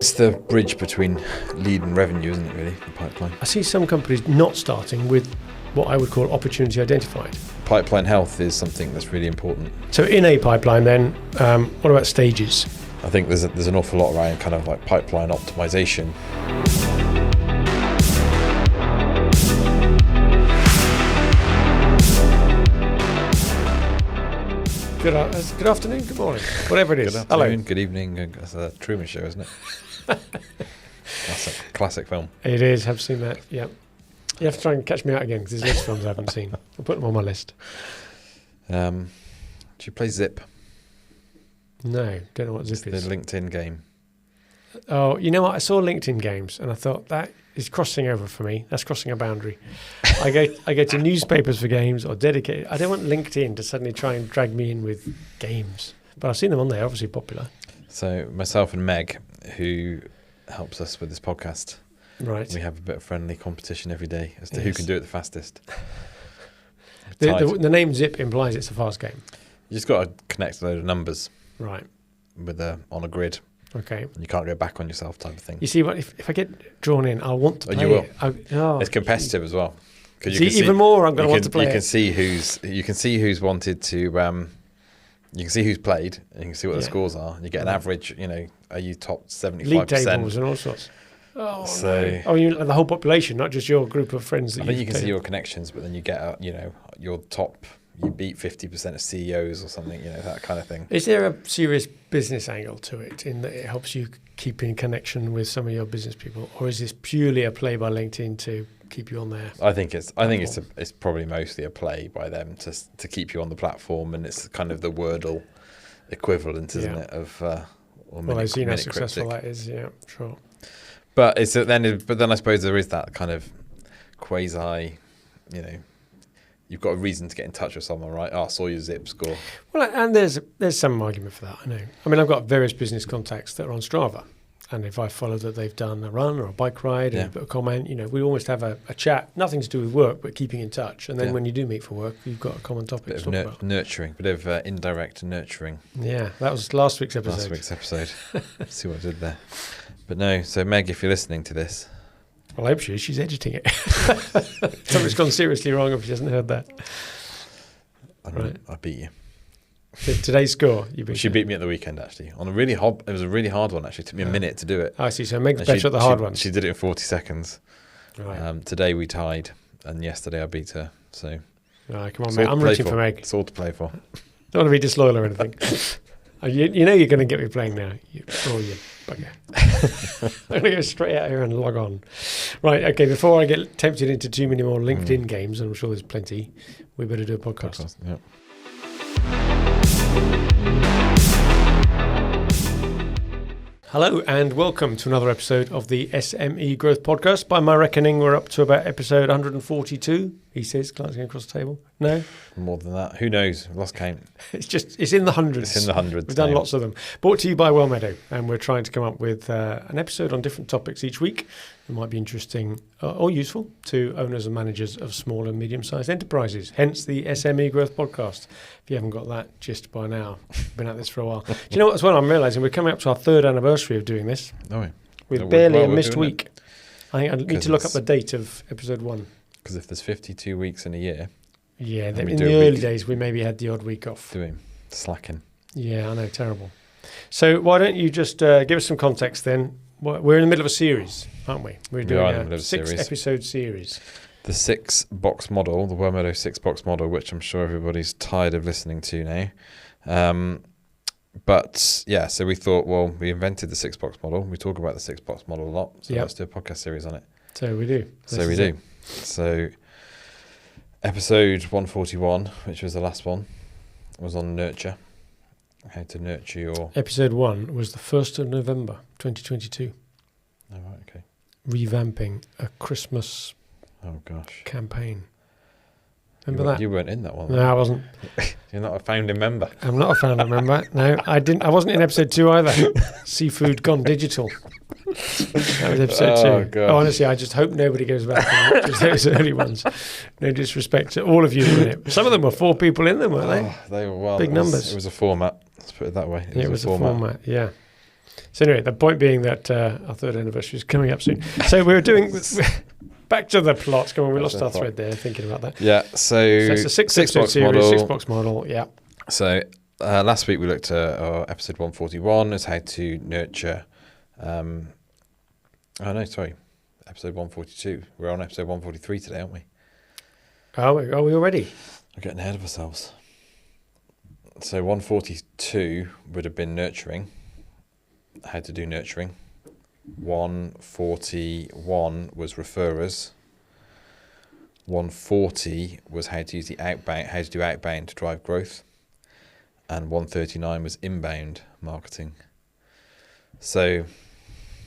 It's the bridge between lead and revenue, isn't it, really, the pipeline? I see some companies not starting with what I would call opportunity identified. Pipeline health is something that's really important. So in a pipeline then, what about stages? I think there's an awful lot around kind of like pipeline optimization. Good afternoon, good morning, whatever it is. Good afternoon, Hello. good evening. That's a Truman Show, isn't it? Classic film. It is, have seen that, yeah. You have to try and catch me out again because there's lots of films I haven't seen. I'll put them on my list. Do you play Zip? No, don't know what Zip is. The LinkedIn game. Oh, you know what? I saw LinkedIn games and I thought that is crossing over for me. That's crossing a boundary. I go to newspapers for games or dedicated. I don't want LinkedIn to suddenly try and drag me in with games. But I've seen them on there, obviously popular. So myself and Meg, who helps us with this podcast, right? We have a bit of friendly competition every day as to who can do it the fastest. The name Zip implies it's a fast game. You just got to connect a load of numbers, right? On a grid. Okay. And you can't go back on yourself, type of thing. You see, what if I get drawn in, I'll want to play. You will. it. It's competitive as well. See, even more, I'm going to want to play. You can see who's wanted to. You can see who's played, and you can see what the scores are. And you get an average. Are you top 75%? League tables and all sorts. Oh, so no. You mean the whole population, not just your group of friends. That I think you can see your connections, but then you get your top. You beat 50% of CEOs or something, that kind of thing. Is there a serious business angle to it in that it helps you keep in connection with some of your business people, or is this purely a play by LinkedIn to keep you on there? I think it's probably mostly a play by them to keep you on the platform, and it's kind of the Wordle equivalent, isn't it? I've seen how successful that is. Yeah, sure. But then I suppose there is that kind of quasi, You've got a reason to get in touch with someone, right? I saw your Zip score. Well, and there's some argument for that, I know. I mean, I've got various business contacts that are on Strava. And if I follow that they've done a run or a bike ride and put a comment, we almost have a chat, nothing to do with work, but keeping in touch. And then when you do meet for work, you've got a common topic to talk about. Nurturing, bit of indirect nurturing. Yeah, that was last week's episode. See what I did there. But no, so Meg, if you're listening to this. Well, I hope she's editing it. Something's gone seriously wrong if she hasn't heard that. I beat you. Today's score, She beat me at the weekend, actually. It was a really hard one, actually. It took me a minute to do it. I see. So Meg's better at the hard ones. She did it in 40 seconds. Right. Today we tied, and yesterday I beat her. So. Right, come on, mate. I'm rooting for Meg. It's all to play for. Don't want to be disloyal or anything. You know you're going to get me playing now. You bugger. I'm going to go straight out here and log on. Right, okay, before I get tempted into too many more LinkedIn games, and I'm sure there's plenty, we better do a podcast. Yeah. Hello and welcome to another episode of the SME Growth Podcast. By my reckoning, we're up to about episode 142, he says, glancing across the table. No? More than that. Who knows? I've lost count. It's in the hundreds. It's in the hundreds. We've done lots of them. Brought to you by Wellmeadow, and we're trying to come up with an episode on different topics each week that might be interesting or useful to owners and managers of small and medium-sized enterprises, hence the SME Growth Podcast. If you haven't got that gist by now, been at this for a while. Do you know what as well? I'm realising we're coming up to our third anniversary of doing this. Oh, with barely a missed week. I think I need to look up the date of episode 1. Because if there's 52 weeks in a year... Yeah, in the early days, we maybe had the odd week off. Slacking. Yeah, I know, terrible. So why don't you just give us some context then? We're in the middle of a series, aren't we? We're doing a 6-episode series. The 6-box model, the Wellmeadow 6-box model, which I'm sure everybody's tired of listening to now. But yeah, so we thought, well, we invented the 6-box model. We talk about the 6-box model a lot, so let's do a podcast series on it. So we do. So episode 141, which was the last one, was on nurture. How to nurture your... Episode 1 was the 1st of November, 2022. Oh, right, okay. Revamping a Christmas campaign. Remember that? You weren't in that one. No, I wasn't. You're not a founding member. I'm not a founding member. No, I didn't. I wasn't in episode 2 either. Seafood gone digital. That was episode 2. Honestly, I just hope nobody goes back and watches those early ones. No disrespect to all of you in it. Some of them were 4 people in them, weren't they? They were big numbers. It was a format. Let's put it that way. It was a format. Yeah. So anyway, the point being that our third anniversary is coming up soon. So we were doing... Back to the plots. Come on, we lost our thread there thinking about that. Yeah, so it's a six-box model. Six-box model, yeah. So last week we looked at our episode 141 as how to nurture... episode 142. We're on episode 143 today, aren't we? Are we already? We're getting ahead of ourselves. So 142 would have been nurturing. How to do nurturing. 141 was referrers. 140 was how to use the outbound, how to do outbound to drive growth. And 139 was inbound marketing. So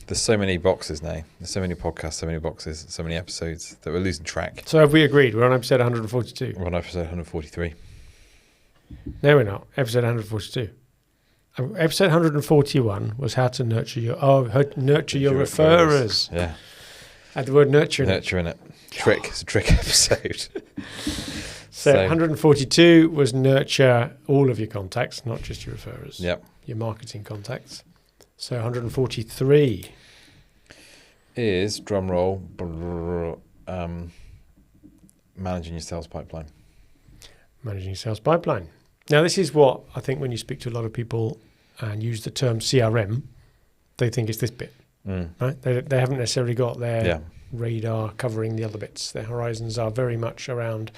there's so many boxes now. There's so many podcasts, so many boxes, so many episodes that we're losing track. So have we agreed? We're on episode 142. We're on episode 143. No, we're not. Episode 142. Episode 141 was how to nurture your referrers. Yeah. Had the word nurture in it. Nurture in it. Trick. It's a trick episode. So 142 was nurture all of your contacts, not just your referrers. Yep. Your marketing contacts. So 143 is, drum roll, managing your sales pipeline. Managing your sales pipeline. Now, this is what I think when you speak to a lot of people and use the term CRM, they think it's this bit, right? They haven't necessarily got their radar covering the other bits. Their horizons are very much around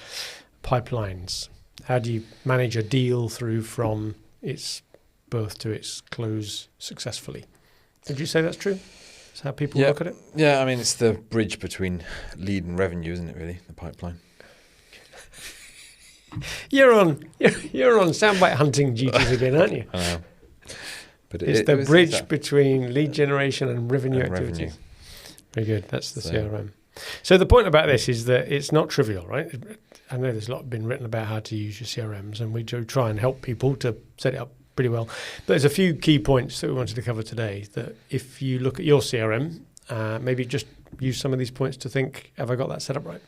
pipelines. How do you manage a deal through from its birth to its close successfully? Would you say that's true? That's how people look at it? Yeah, I mean, it's the bridge between lead and revenue, isn't it, really, the pipeline? You're on soundbite hunting duties again, aren't you? I know. But it's the bridge between lead generation and revenue activities. Very good. That's the CRM. So the point about this is that it's not trivial, right? I know there's a lot been written about how to use your CRMs, and we do try and help people to set it up pretty well. But there's a few key points that we wanted to cover today that if you look at your CRM, maybe just use some of these points to think, have I got that set up right?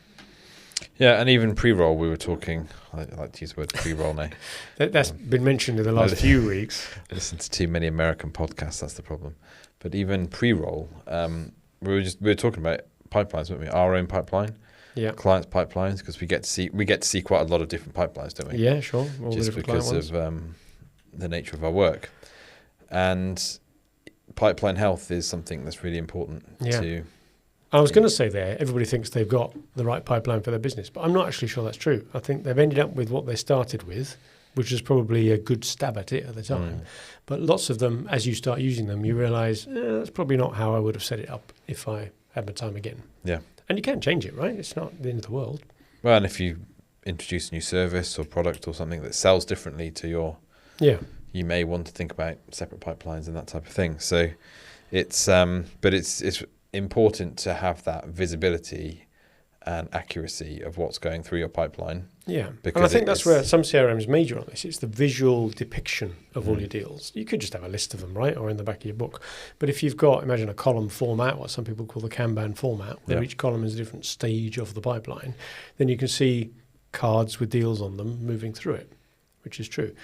Yeah, and even pre-roll, we were talking, I like to use the word pre-roll now. That's been mentioned in the last few weeks. I listen to too many American podcasts, that's the problem. But even pre-roll, we were talking about pipelines, weren't we? Our own pipeline, clients' pipelines, because we get to see quite a lot of different pipelines, don't we? Yeah, sure. All just because of the nature of our work. And pipeline health is something that's really important to... I was going to say there, everybody thinks they've got the right pipeline for their business, but I'm not actually sure that's true. I think they've ended up with what they started with, which is probably a good stab at it at the time. But lots of them, as you start using them, you realise that's probably not how I would have set it up if I had my time again. Yeah. And you can change it, right? It's not the end of the world. Well, and if you introduce a new service or product or something that sells differently to your... you may want to think about separate pipelines and that type of thing. So it's... but it's important to have that visibility and accuracy of what's going through your pipeline. Yeah, and I think that's where some CRMs major on this. It's the visual depiction of all your deals. You could just have a list of them, right, or in the back of your book. But if you've got, imagine a column format, what some people call the Kanban format, where each column is a different stage of the pipeline, then you can see cards with deals on them moving through it, which is true.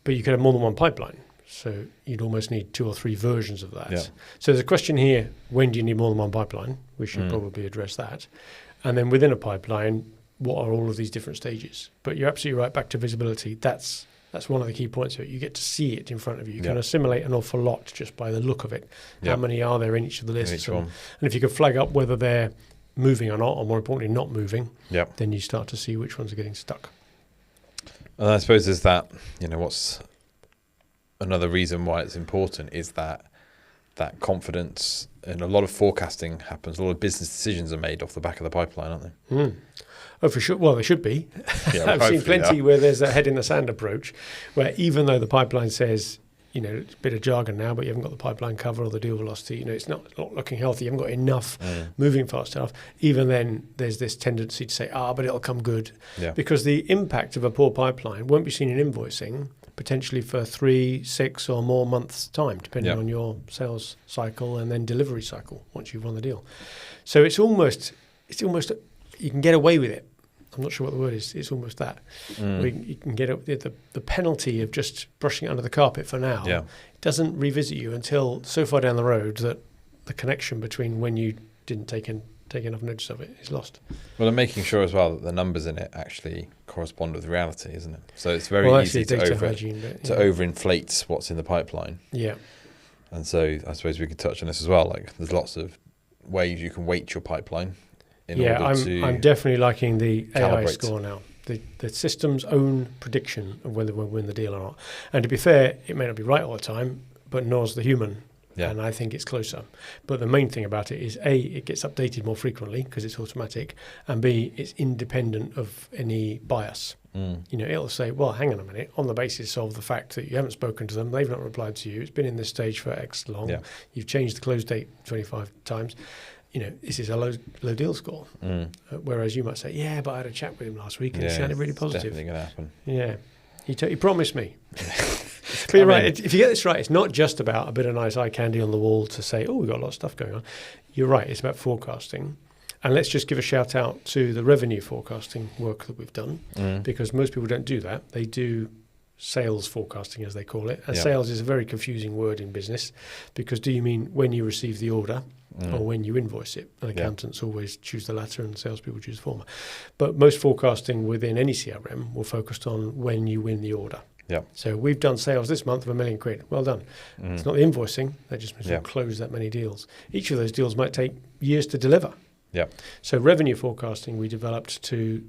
But you could have more than one pipeline. So you'd almost need 2 or 3 versions of that. Yeah. So there's a question here, when do you need more than one pipeline? We should probably address that. And then within a pipeline, what are all of these different stages? But you're absolutely right, back to visibility. That's one of the key points of it. You get to see it in front of you. You can assimilate an awful lot just by the look of it. How many are there in each of the lists? And if you can flag up whether they're moving or not, or more importantly, not moving, then you start to see which ones are getting stuck. And I suppose there's that, what's... Another reason why it's important is that confidence, and a lot of forecasting happens. A lot of business decisions are made off the back of the pipeline, aren't they? Oh, for sure. Well, they should be. I've seen plenty where there's a head in the sand approach, where even though the pipeline says, it's a bit of jargon now, but you haven't got the pipeline cover or the deal velocity, it's not looking healthy. You haven't got enough moving fast enough. Even then, there's this tendency to say, but it'll come good. Yeah. Because the impact of a poor pipeline won't be seen in invoicing, potentially for 3, 6 or more months' time, depending on your sales cycle and then delivery cycle once you've won the deal. So it's almost you can get away with it I'm not sure what the word is. It's almost that. You can get up the penalty of just brushing it under the carpet for now. Yeah. It doesn't revisit you until so far down the road that the connection between when you didn't take enough notice of it is lost. Well, and making sure as well that the numbers in it actually correspond with reality, isn't it? So it's very easy to overinflate what's in the pipeline. Yeah. And so I suppose we could touch on this as well. Like, there's lots of ways you can weight your pipeline. I'm definitely liking the AI calibrate. score now. The system's own prediction of whether we'll win the deal or not. And to be fair, it may not be right all the time, but nor's the human. Yeah. And I think it's closer. But the main thing about it is, A, it gets updated more frequently because it's automatic, and B, it's independent of any bias. It'll say, well, hang on a minute, on the basis of the fact that you haven't spoken to them, they've not replied to you, it's been in this stage for X long, you've changed the close date 25 times, this is a low deal score. Whereas you might say, yeah, but I had a chat with him last week and he sounded really positive. It's definitely going to happen. Yeah. He promised me. But you're right. If you get this right, it's not just about a bit of nice eye candy on the wall to say, oh, we've got a lot of stuff going on. You're right. It's about forecasting. And let's just give a shout out to the revenue forecasting work that we've done, because most people don't do that. They do sales forecasting, as they call it. And sales is a very confusing word in business, because do you mean when you receive the order or when you invoice it? And accountants always choose the latter and salespeople choose the former. But most forecasting within any CRM will focus on when you win the order. Yeah. So we've done sales this month of £1 million. Well done. It's not the invoicing. That just means we'll close that many deals. Each of those deals might take years to deliver. Yeah. So revenue forecasting we developed to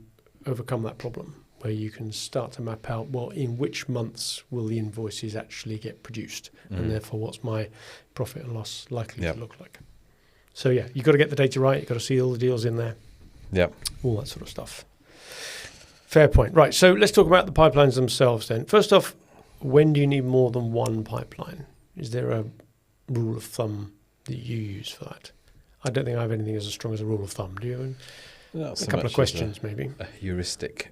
overcome that problem, where you can start to map out, well, in which months will the invoices actually get produced, and therefore what's my profit and loss likely to look like. So you've got to get the data right. You've got to see all the deals in there. Yeah. All that sort of stuff. Fair point. Right, so let's talk about the pipelines themselves then. First off, when do you need more than one pipeline? Is there a rule of thumb that you use for that? I don't think I have anything as strong as a rule of thumb. Do you? Not a couple of questions, maybe. A heuristic.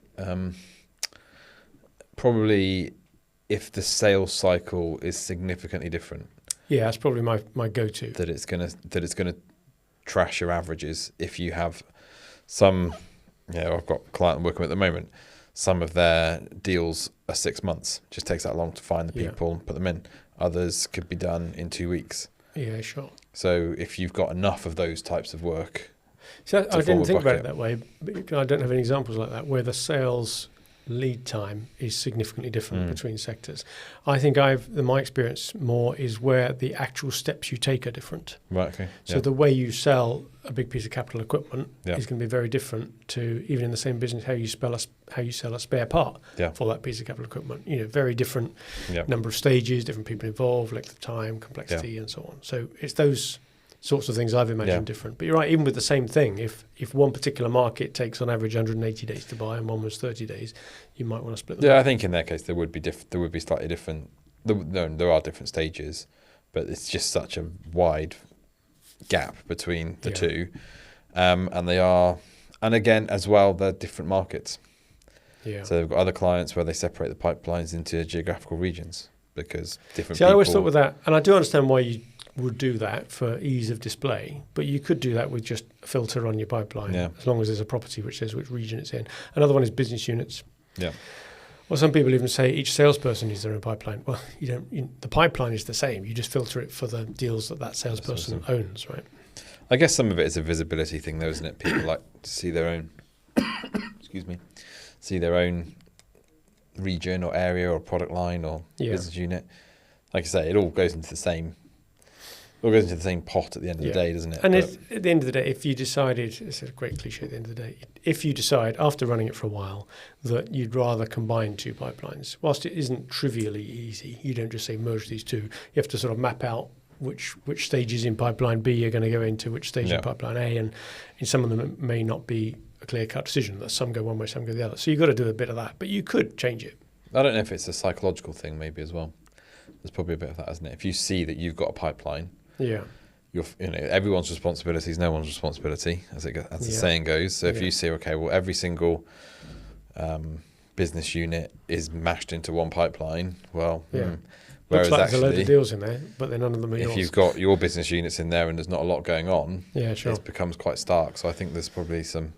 Probably if the sales cycle is significantly different. Yeah, that's probably my go-to. That it's gonna trash your averages. If you have some, I've got a client I'm working with at the moment. Some of their deals are 6 months. Just takes that long to find the people and put them in. Others could be done in 2 weeks. Yeah, sure. So if you've got enough of those types of work, so I didn't think about it that way. I don't have any examples like that where the sales lead time is significantly different between sectors. I think my experience more is where the actual steps you take are different. Right. Okay. So the way you sell a big piece of capital equipment is going to be very different to, even in the same business, how you sell a spare part for that piece of capital equipment. Very different number of stages, different people involved, length of time, complexity, and so on. So it's those sorts of things I've imagined different. But you're right, even with the same thing, if one particular market takes on average 180 days to buy and one was 30 days, you might want to split them up. I think in that case there would be slightly different. There are different stages, but it's just such a wide gap between the two, and they are, and again as well, they're different markets. Yeah. So they've got other clients where they separate the pipelines into geographical regions because different. I always thought with that, and I do understand why you would do that for ease of display, but you could do that with just a filter on your pipeline, as long as there's a property which says which region it's in. Another one is business units. Yeah. Well, some people even say each salesperson needs their own pipeline. Well, the pipeline is the same. You just filter it for the deals that salesperson owns, right? I guess some of it is a visibility thing, though, isn't it? People like to see their own, see their own region or area or product line or business unit. Like I say, it all goes into the same. It all goes into the same pot at the end of the day, doesn't it? And at the end of the day, if you decided, it's a great cliche at the end of the day, if you decide after running it for a while that you'd rather combine two pipelines, whilst it isn't trivially easy, you don't just say merge these two, you have to sort of map out which stages in pipeline B are going to go into which stage in pipeline A, and in some of them it may not be a clear-cut decision that some go one way, some go the other. So you've got to do a bit of that, but you could change it. I don't know if it's a psychological thing maybe as well. There's probably a bit of that, isn't it? If you see that you've got a pipeline, everyone's responsibility is no one's responsibility, as the saying goes. So if you see, every single business unit is mashed into one pipeline, whereas looks like there's a load of deals in there, but then none of them are yours. If you've got your business units in there and there's not a lot going on, it becomes quite stark. So I think there's probably some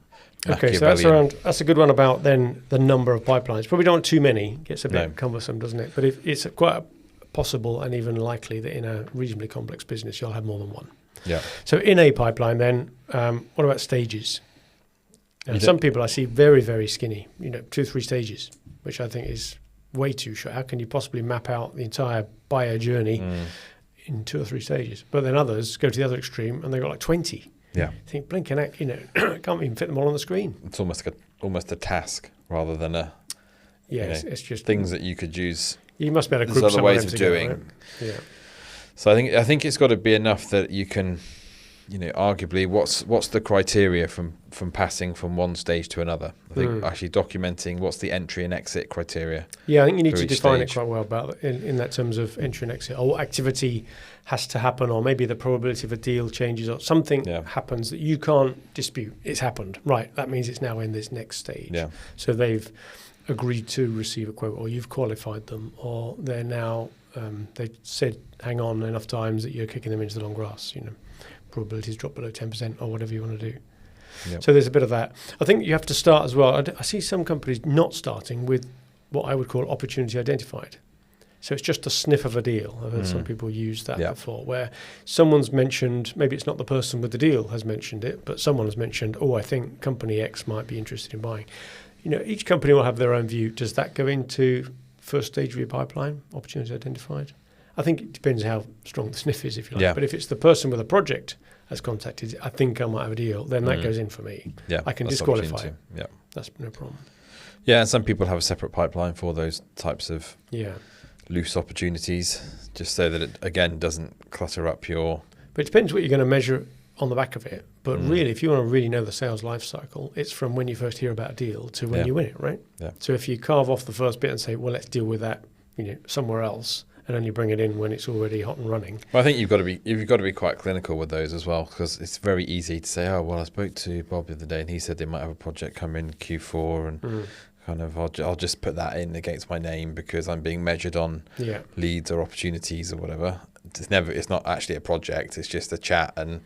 Okay, so that's a good one about then the number of pipelines. Probably don't want too many. Gets a bit cumbersome, doesn't it? But if it's quite possible and even likely that in a reasonably complex business you'll have more than one. Yeah. So in a pipeline then, what about stages? Some people I see very, very skinny, 2 or 3 stages, which I think is way too short. How can you possibly map out the entire buyer journey in 2 or 3 stages? But then others go to the other extreme and they've got like 20. Yeah. I think blinking out, can't even fit them all on the screen. It's almost a task rather than a. It's just things that you could use. You must be able to There's group other some ways of of them doing. together, right? Yeah. So I think it's got to be enough that you can, arguably what's the criteria from passing from one stage to another. I think actually documenting what's the entry and exit criteria. Yeah, I think you need to define stage. it quite well about in that terms of entry and exit, or what activity has to happen, or maybe the probability of a deal changes, or something happens that you can't dispute. It's happened, right? That means it's now in this next stage. Yeah. So they've agreed to receive a quote, or you've qualified them, or they're now they've said hang on enough times that you're kicking them into the long grass. Probabilities drop below 10% or whatever you want to do. Yep. So there's a bit of that. I think you have to start as well. I see some companies not starting with what I would call opportunity identified. So it's just a sniff of a deal. I've heard some people use that before, where someone's mentioned, maybe it's not the person with the deal has mentioned it, but someone has mentioned, I think company X might be interested in buying. Each company will have their own view. Does that go into first stage of your pipeline, opportunity identified? I think it depends how strong the sniff is, if you like. Yeah. But if it's the person with a project has contacted, I think I might have a deal, then that goes in for me. Yeah, I can disqualify it. Yeah. That's no problem. Yeah, and some people have a separate pipeline for those types of loose opportunities, just so that it, again, doesn't clutter up your... But it depends what you're going to measure on the back of it. But really, if you want to really know the sales life cycle, it's from when you first hear about a deal to when you win it, right? Yeah. So if you carve off the first bit and say, well, let's deal with that somewhere else, and only bring it in when it's already hot and running. Well, I think you've got to be quite clinical with those as well, because it's very easy to say, I spoke to Bob the other day and he said they might have a project come in Q4 and kind of I'll just put that in against my name because I'm being measured on leads or opportunities or whatever. It's not actually a project, it's just a chat, and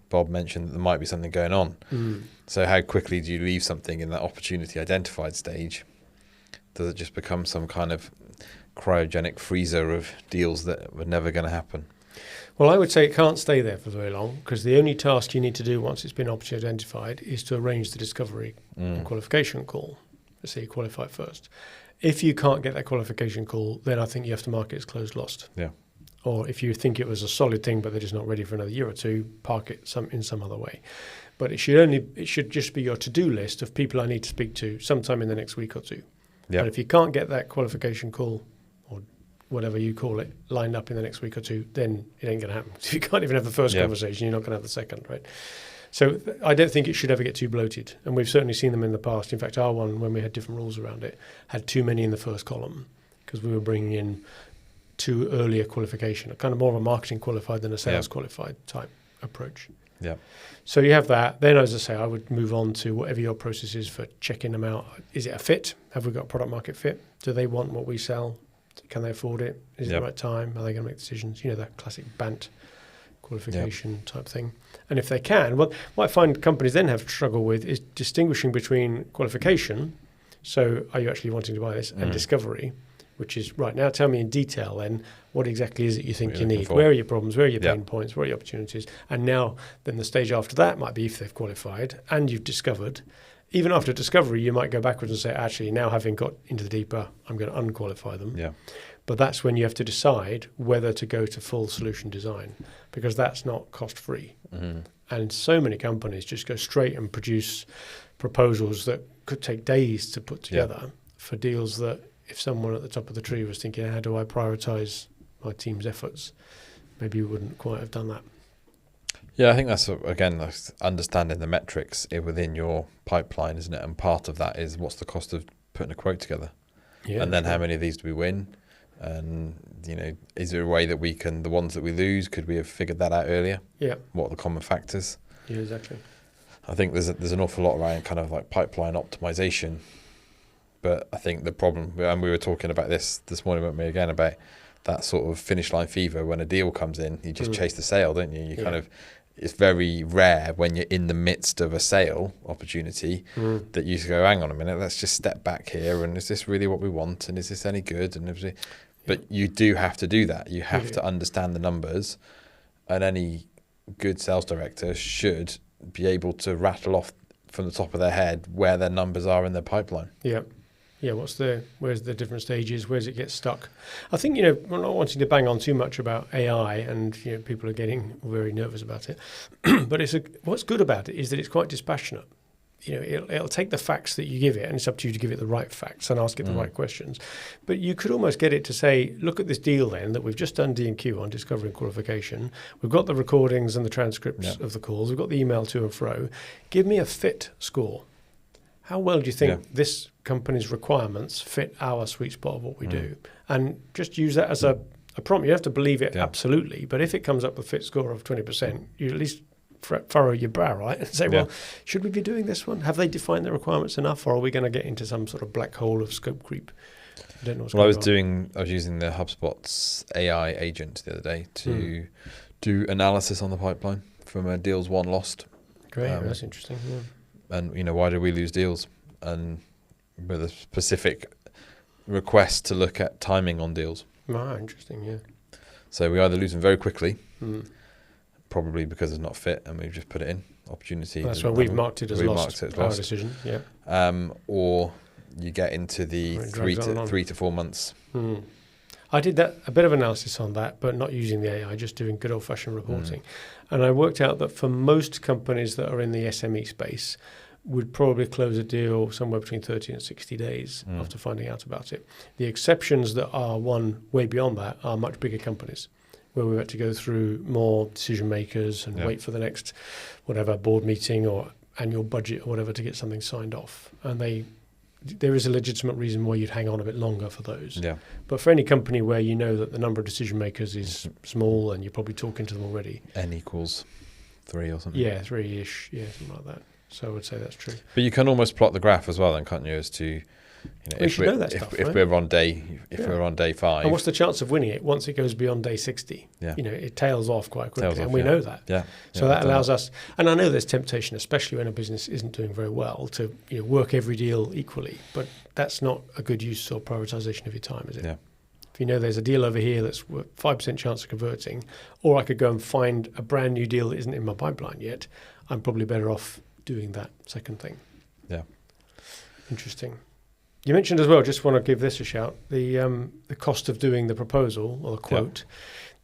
Bob mentioned that there might be something going on. So how quickly do you leave something in that opportunity identified stage? Does it just become some kind of cryogenic freezer of deals that were never going to happen? Well, I would say it can't stay there for very long, because the only task you need to do once it's been opportunity identified is to arrange the discovery and qualification call. Let's say you qualify first. If you can't get that qualification call, then I think you have to mark it as closed lost. Yeah. Or if you think it was a solid thing but they're just not ready for another year or two, park it in some other way. But it should just be your to-do list of people I need to speak to sometime in the next week or two. Yeah. But if you can't get that qualification call, or whatever you call it, lined up in the next week or two, then it ain't going to happen. If you can't even have the first conversation, you're not going to have the second, right? So I don't think it should ever get too bloated. And we've certainly seen them in the past. In fact, our one, when we had different rules around it, had too many in the first column because we were bringing in too early a qualification, kind of more of a marketing qualified than a sales qualified type approach. Yeah. So you have that. Then, as I say, I would move on to whatever your process is for checking them out. Is it a fit? Have we got a product market fit? Do they want what we sell? Can they afford it? Is it the right time? Are they going to make decisions? That classic BANT qualification type thing. And if they can, what I find companies then have struggle with is distinguishing between qualification, so are you actually wanting to buy this, and discovery, which is, right, now tell me in detail then, what exactly is it you think you need? Where are your problems? Where are your pain points? Where are your opportunities? And now, then the stage after that might be if they've qualified and you've discovered. Even after discovery, you might go backwards and say, actually, now having got into the deeper, I'm going to unqualify them. Yeah. But that's when you have to decide whether to go to full solution design, because that's not cost-free. And so many companies just go straight and produce proposals that could take days to put together for deals that if someone at the top of the tree was thinking, how do I prioritize my team's efforts, maybe you wouldn't quite have done that. Yeah, I think that's, again, that's understanding the metrics within your pipeline, isn't it? And part of that is what's the cost of putting a quote together? Yeah, and then how many of these do we win? And, is there a way that we can, the ones that we lose, could we have figured that out earlier? Yeah. What are the common factors? Yeah, exactly. I think there's an awful lot around kind of like pipeline optimization. But I think the problem, and we were talking about this morning, weren't we, again, about that sort of finish line fever when a deal comes in. You just chase the sale, don't you? You kind of, it's very rare when you're in the midst of a sale opportunity that you go, hang on a minute, let's just step back here, and is this really what we want, and is this any good? And but you do have to do that. You have to understand the numbers, and any good sales director should be able to rattle off from the top of their head where their numbers are in their pipeline. Yeah. Yeah, where's the different stages? Where's it get stuck? I think, we're not wanting to bang on too much about AI, and people are getting very nervous about it. But what's good about it is that it's quite dispassionate. It'll take the facts that you give it, and it's up to you to give it the right facts and ask it the right questions. But you could almost get it to say, look at this deal then that we've just done D&Q on, discovery and qualification. We've got the recordings and the transcripts of the calls. We've got the email to and fro. Give me a fit score. How well do you think this company's requirements fit our sweet spot of what we do? And just use that as a prompt. You have to believe it absolutely, but if it comes up with a fit score of 20%, you at least furrow your brow, right? And say, well, should we be doing this one? Have they defined the requirements enough, or are we going to get into some sort of black hole of scope creep? I don't know what's going on. I was using the HubSpot's AI agent the other day to do analysis on the pipeline from a deals won lost. Great, that's interesting. Yeah. And, why did we lose deals? And with a specific request to look at timing on deals. Ah, interesting, yeah. So we either lose them very quickly, probably because it's not fit, and we've just put it in. Opportunity. That's why we've marked it as lost, our decision, or you get into the 3 to 4 months. I did a bit of analysis on that, but not using the AI, just doing good old-fashioned reporting. And I worked out that for most companies that are in the SME space, would probably close a deal somewhere between 30 and 60 days after finding out about it. The exceptions that are one way beyond that are much bigger companies, where we've had to go through more decision makers and wait for the next board meeting or annual budget or whatever to get something signed off. And there is a legitimate reason why you'd hang on a bit longer for those. Yeah. But for any company where you know that the number of decision makers is small and you're probably talking to them already. N equals 3 or something. Yeah, 3-ish. Yeah, something like that. So I would say that's true. But you can almost plot the graph as well then, can't you, as to if we're on day 5. And what's the chance of winning it once it goes beyond day 60? Yeah. It tails off quite quickly, and we know that. Yeah. So that allows us, and I know there's temptation, especially when a business isn't doing very well, to work every deal equally, but that's not a good use or prioritization of your time, is it? Yeah. If you know there's a deal over here that's 5% chance of converting, or I could go and find a brand new deal that isn't in my pipeline yet, I'm probably better off doing that second thing. Yeah. Interesting. You mentioned as well, just want to give this a shout, the cost of doing the proposal or the quote,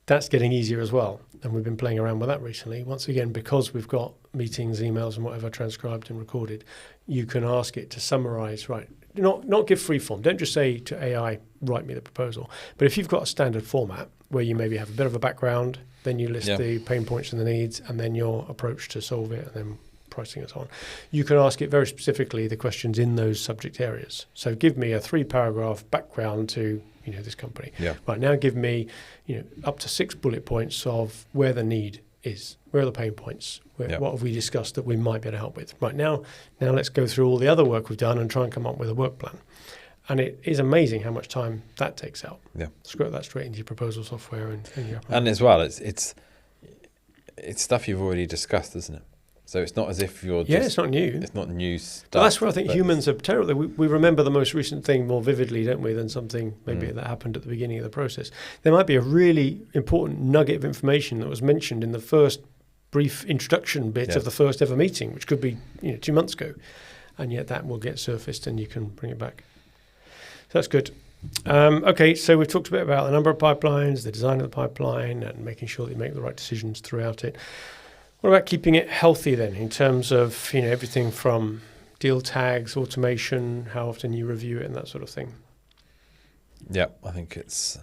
that's getting easier as well. And we've been playing around with that recently. Once again, because we've got meetings, emails and whatever transcribed and recorded, you can ask it to summarize, right? Not give free form. Don't just say to AI, write me the proposal. But if you've got a standard format where you maybe have a bit of a background, then you list the pain points and the needs, and then your approach to solve it, and then pricing and so on. You can ask it very specifically the questions in those subject areas. So give me a 3-paragraph background to this company. Yeah. Right now, give me up to 6 bullet points of where the need is, where are the pain points, what have we discussed that we might be able to help with. Right now let's go through all the other work we've done and try and come up with a work plan. And it is amazing how much time that takes out. Yeah. Script that straight into your proposal software and your plan. And as well, it's stuff you've already discussed, isn't it? So it's not as if you're just... Yeah, it's not new. It's not new stuff. But that's where I think humans are terrible. We remember the most recent thing more vividly, don't we, than something maybe that happened at the beginning of the process. There might be a really important nugget of information that was mentioned in the first brief introduction bit of the first ever meeting, which could be 2 months ago. And yet that will get surfaced and you can bring it back. So that's good. Okay, so we've talked a bit about the number of pipelines, the design of the pipeline, and making sure that you make the right decisions throughout it. What about keeping it healthy then, in terms of everything from deal tags, automation, how often you review it, and that sort of thing? Yeah, I think it's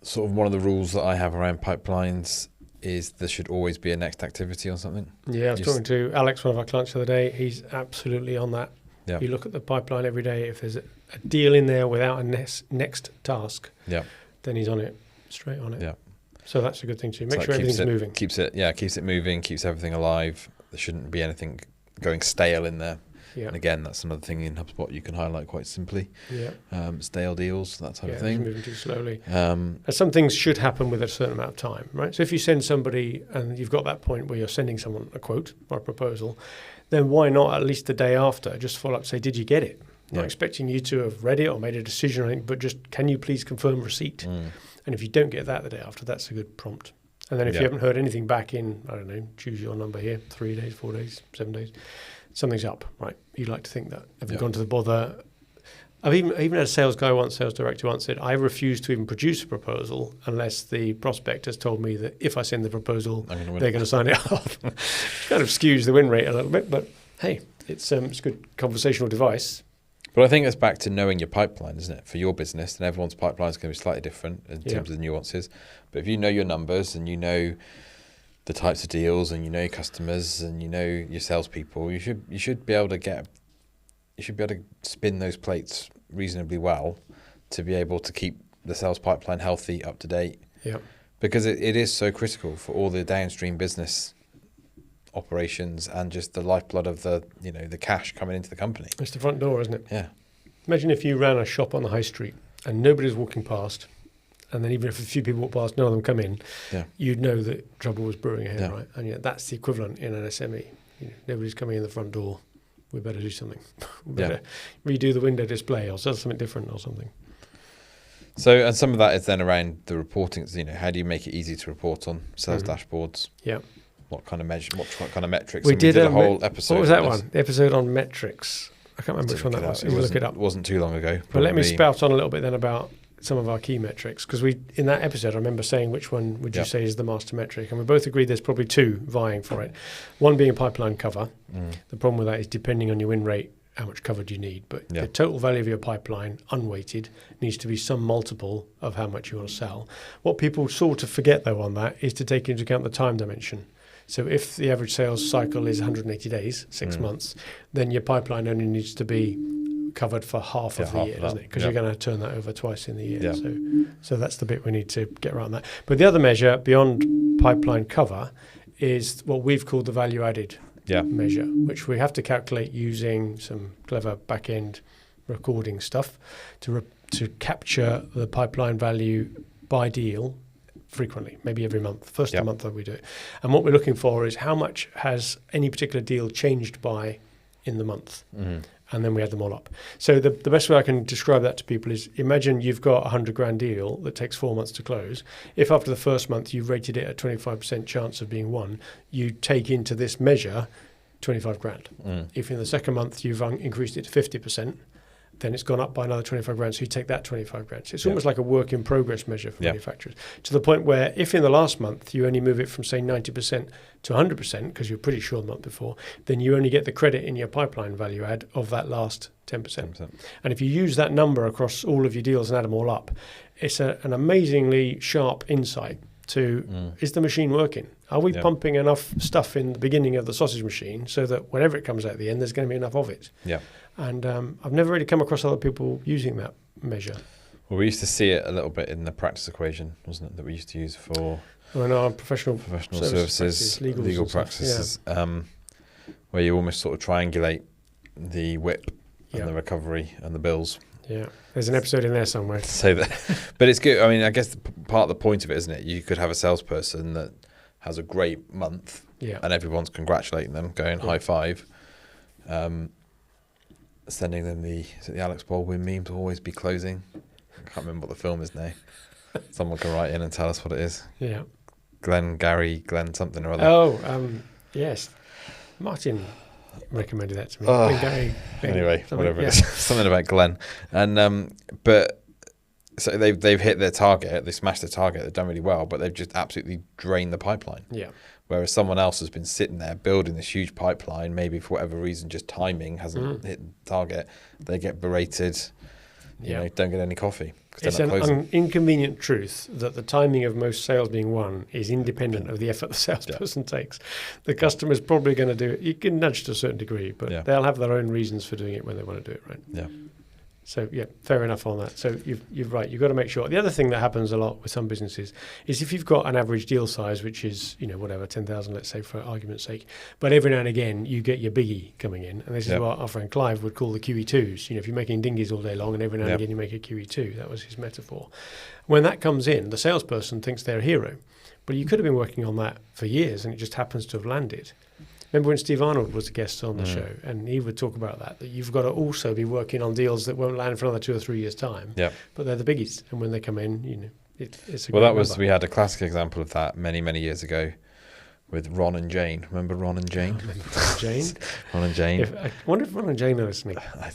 sort of one of the rules that I have around pipelines is there should always be a next activity or something. Yeah, I was talking to Alex, one of our clients the other day. He's absolutely on that. Yeah. You look at the pipeline every day. If there's a deal in there without a next task, then he's on it, straight on it. Yeah. So that's a good thing too. Make sure everything's moving. Keeps it moving, keeps everything alive. There shouldn't be anything going stale in there. Yeah. And again, that's another thing in HubSpot you can highlight quite simply. Yeah. Stale deals, that type of It's thing. moving too slowly. And some things should happen with a certain amount of time, right? So if you send somebody and you've got that point where you're sending someone a quote or a proposal, then why not at least the day after just follow up, say, did you get it? Not expecting you to have read it or made a decision or anything, but just can you please confirm receipt? And if you don't get that the day after, that's a good prompt. And then if you haven't heard anything back in, I don't know, choose your number here, 3 days, 4 days, 7 days, something's up, right? You'd like to think that. Have you gone to the bother? I've even had a sales director once said, I refuse to even produce a proposal unless the prospect has told me that if I send the proposal, they're going to sign it off. Kind of skews the win rate a little bit, but hey, it's a good conversational device. But I think it's back to knowing your pipeline, isn't it? For your business, and everyone's pipeline is going to be slightly different in terms of the nuances. But if you know your numbers and you know the types of deals and you know your customers and you know your salespeople, you should be able to spin those plates reasonably well to be able to keep the sales pipeline healthy, up to date. Yeah. Because it is so critical for all the downstream business operations and just the lifeblood of the cash coming into the company. It's the front door, isn't it? Yeah. Imagine if you ran a shop on the high street and nobody's walking past, and then even if a few people walk past, none of them come in, you'd know that trouble was brewing ahead, right? And yet that's the equivalent in an SME. Nobody's coming in the front door. We better do something. We better redo the window display or sell something different or something. So, and some of that is then around the reporting. How do you make it easy to report on sales dashboards? Yeah. What kind of metrics? We did a whole episode. What was that one? The episode on metrics. I can't remember which one that was. You look it up. It wasn't too long ago. But let me spout on a little bit then about some of our key metrics, because in that episode I remember saying which one would you say is the master metric, and we both agreed there's probably two vying for it. One being pipeline cover. The problem with that is depending on your win rate, how much cover do you need? But the total value of your pipeline, unweighted, needs to be some multiple of how much you want to sell. What people sort of forget though on that is to take into account the time dimension. So if the average sales cycle is 180 days, 6 months, then your pipeline only needs to be covered for half of the year, doesn't it? Because you're going to turn that over twice in the year. Yeah. So that's the bit we need to get around that. But the other measure beyond pipeline cover is what we've called the value added measure, which we have to calculate using some clever back-end recording stuff to capture the pipeline value by deal frequently, maybe every month, first of the month that we do it. And what we're looking for is how much has any particular deal changed by in the month. And then we add them all up. So the best way I can describe that to people is, imagine you've got a 100 grand deal that takes 4 months to close. If after the first month you've rated it at 25% chance of being won, you take into this measure 25 grand. If in the second month you've increased it to 50%, then it's gone up by another 25 grand. So you take that 25 grand. So it's almost like a work in progress measure for manufacturers, to the point where if in the last month you only move it from, say, 90% to 100%, because you're pretty sure the month before, then you only get the credit in your pipeline value add of that last 10%. And if you use that number across all of your deals and add them all up, it's an amazingly sharp insight to, is the machine working? Are we pumping enough stuff in the beginning of the sausage machine so that whenever it comes out at the end, there's going to be enough of it? And I've never really come across other people using that measure. Well, we used to see it a little bit in the practice equation, wasn't it, that we used to use for our professional services, legal practices, where you almost sort of triangulate the WIP and the recovery and the bills. Yeah, there's an episode in there somewhere. So that, but it's good. I mean, I guess part of the point of it, isn't it? You could have a salesperson that has a great month, and everyone's congratulating them, going high five, sending them the Alex Baldwin meme to always be closing. I can't remember what the film is now. Someone can write in and tell us what it is. Yeah, Glenn something or other. Oh, yes, Martin recommended that to me. Anyway, whatever it is, something about Glenn, and but so they've hit their target, they smashed their target, they've done really well, but they've just absolutely drained the pipeline. Yeah. Whereas someone else has been sitting there building this huge pipeline, maybe for whatever reason, just timing hasn't hit the target. They get berated. You know, don't get any coffee. It's an inconvenient truth that the timing of most sales being won is independent of the effort the salesperson takes. The customer's probably going to do it. You can nudge to a certain degree, but they'll have their own reasons for doing it when they want to do it, right? Yeah. So, yeah, fair enough on that. So you're right. You've got to make sure. The other thing that happens a lot with some businesses is if you've got an average deal size, which is, 10,000, let's say, for argument's sake, but every now and again you get your biggie coming in. And this is what our friend Clive would call the QE2s. If you're making dinghies all day long and every now and again you make a QE2, that was his metaphor. When that comes in, the salesperson thinks they're a hero. But you could have been working on that for years and it just happens to have landed. Remember when Steve Arnold was a guest on the show, and he would talk about that you've got to also be working on deals that won't land for another 2 or 3 years' time. Yeah. But they're the biggies. And when they come in, it's a Well, great that was, number. we had a classic example of that many, many years ago with Ron and Jane. Remember Ron and Jane? I remember Ron and Jane. Ron and Jane. I wonder if Ron and Jane are listening. I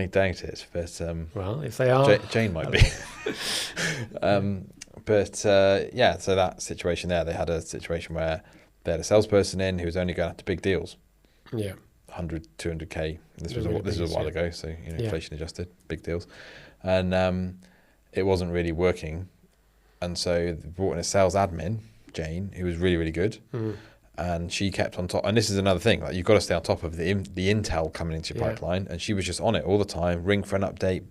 doubt it, but Well, if they are... Jane might be. So that situation there, they had a situation where they had a salesperson in who was only going after big deals. Yeah. 100, 200k. This was a while ago, so inflation adjusted, big deals. And it wasn't really working. And so they brought in a sales admin, Jane, who was really, really good. And she kept on top. And this is another thing, like you've got to stay on top of the intel coming into your pipeline. And she was just on it all the time, ring for an update,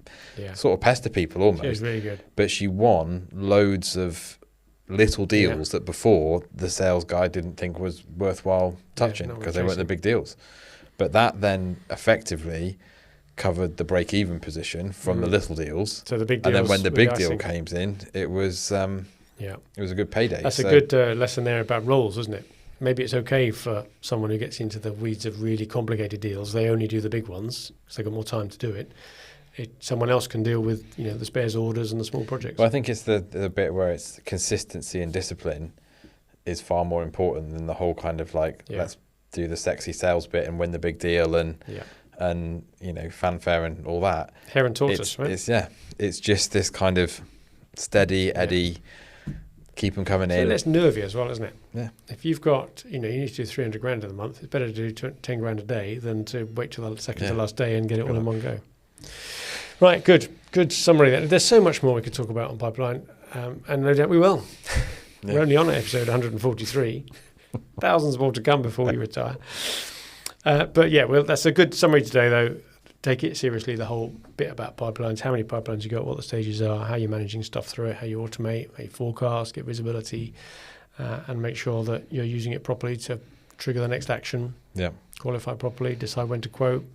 sort of pester people almost. She was really good. But she won loads of little deals that before the sales guy didn't think was worthwhile touching because they weren't the big deals. But that then effectively covered the break-even position from the little deals. So the big deals, and then when the big deal came in, it was it was a good payday. That's a good lesson there about roles, isn't it? Maybe it's okay for someone who gets into the weeds of really complicated deals. They only do the big ones because they've got more time to do it. Someone else can deal with the spares orders and the small projects. Well, I think it's the bit where it's consistency and discipline is far more important than the whole kind of let's do the sexy sales bit and win the big deal and fanfare and all that. Hair and tortoise, right? It's just this kind of steady Eddie, keep them coming in. So less nervy as well, isn't it? Yeah. If you've got, you need to do 300 grand in a month, it's better to do 10 grand a day than to wait till the second to last day and get it all in one go. Right, good summary there. There's so much more we could talk about on pipeline, and no doubt we will. We're only on episode 143. Thousands more to come before we retire. That's a good summary today, though. Take it seriously, the whole bit about pipelines, how many pipelines you got, what the stages are, how you're managing stuff through it, how you automate, how you forecast, get visibility, and make sure that you're using it properly to trigger the next action, qualify properly, decide when to quote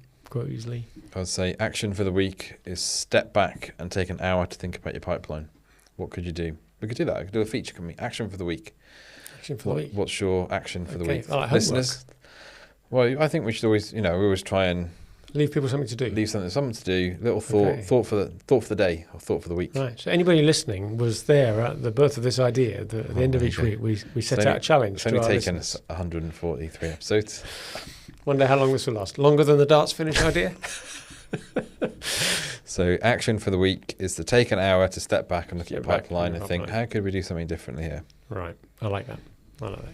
easily. I'd say action for the week is step back and take an hour to think about your pipeline. What could you do? We could do that. I could do a feature. Action for the week. Action for the week. What's your action for the week? Like listeners? Well, I think we should always, we always try and leave people something to do. Leave something to do. Little thought for the day or thought for the week. Right. So anybody listening was there at the birth of this idea. At the end of each week, we set out a challenge. It's only taken us 143 episodes. Wonder how long this will last. Longer than the darts finish idea? So action for the week is to take an hour to step back and look at your pipeline and think, how could we do something differently here? Right. I like that.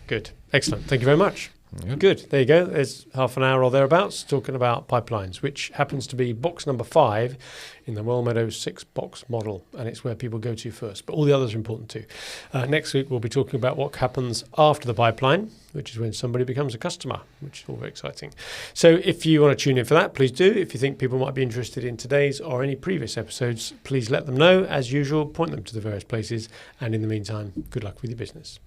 Good. Excellent. Thank you very much. Good. There you go. There's half an hour or thereabouts talking about pipelines, which happens to be box number 5 in the Wellmeadow 6-box model, and it's where people go to first. But all the others are important too. Next week, we'll be talking about what happens after the pipeline, which is when somebody becomes a customer, which is all very exciting. So if you want to tune in for that, please do. If you think people might be interested in today's or any previous episodes, please let them know. As usual, point them to the various places. And in the meantime, good luck with your business.